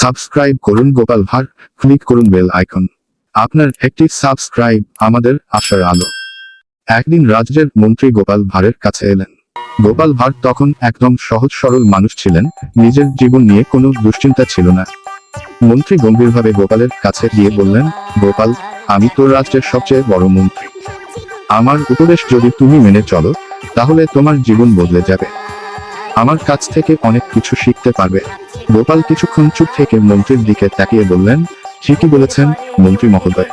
Subscribe করুন Gopal Bhar, click করুন bell icon. আপনার একটি সাবস্ক্রাইব আমাদের আশার আলো। একদিন রাজ্যের মন্ত্রী গোপাল ভাঁড়ের কাছে এলেন। গোপাল ভাঁড় তখন একদম সহজ সরল মানুষ ছিলেন, নিজের জীবন নিয়ে কোনো দুশ্চিন্তা ছিল না। মন্ত্রী গম্ভীরভাবে গোপালের কাছে গিয়ে বললেন, গোপাল, আমি তো রাজ্যের সবচেয়ে বড় মন্ত্রী। আমার উপদেশ যদি তুমি মেনে চলো, তাহলে তোমার জীবন বদলে যাবে। আমার কাছ থেকে অনেক কিছু শিখতে পারবে। গোপাল কিছুক্ষণ চুপ থেকে মন্ত্রীর দিকে তাকিয়ে বললেন, ঠিকই বলেছেন মন্ত্রী মহোদয়,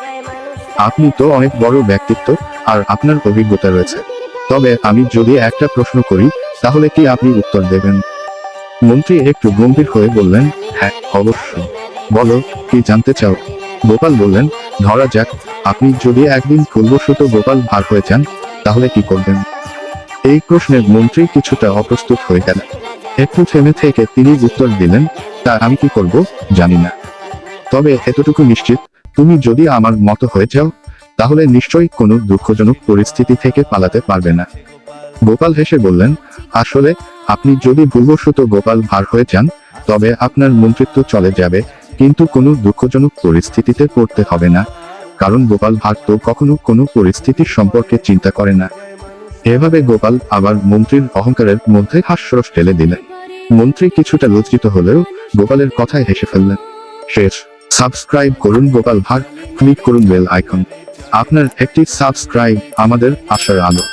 আপনি তো অনেক বড় ব্যক্তিত্ব, আর আপনার অভিজ্ঞতা রয়েছে। তবে আমি যদি একটা প্রশ্ন করি, তাহলে কি আপনি উত্তর দেবেন? মন্ত্রী একটু গম্ভীর হয়ে বললেন, হ্যাঁ অবশ্যই, বলো, কি জানতে চাও? গোপাল বললেন, ধরা যাক আপনি যদি একদিন ভুলবশত গোপাল ভাঁড় হয়ে যান, তাহলে কি করবেন? এই প্রশ্নে মন্ত্রী কিছুটা অপ্রস্তুত হয়ে গেলেন। একটু থেমে থেকে তিনি উত্তর দিলেন, তা আমি কি করব জানি না, তবে এতটুকু নিশ্চিত, তুমি যদি আমার মতো হয়ে যাও, তাহলে নিশ্চয়ই কোনো দুঃখজনক পরিস্থিতি থেকে পালাতে পারবে না। গোপাল হেসে বললেন, আসলে আপনি যদি ভুলবশত গোপাল ভাঁড় হয়ে যান, তবে আপনার মন্ত্রিত্ব চলে যাবে, কিন্তু কোনো দুঃখজনক পরিস্থিতিতে পড়তে হবে না, কারণ গোপাল ভাঁড় তো কখনো কোনো পরিস্থিতির সম্পর্কে চিন্তা করে না। এভাবে গোপাল আবার মন্ত্রীর অহংকারের মধ্যে হাস্যরস ঢেলে দিলেন। মন্ত্রী কিছুটা লজ্জিত হলেও গোপালের কথায় হেসে ফেললেন। শেষ। সাবস্ক্রাইব করুন গোপাল ভাঁড়, ক্লিক করুন বেল আইকন। আপনার একটি সাবস্ক্রাইব আমাদের আশার আলো।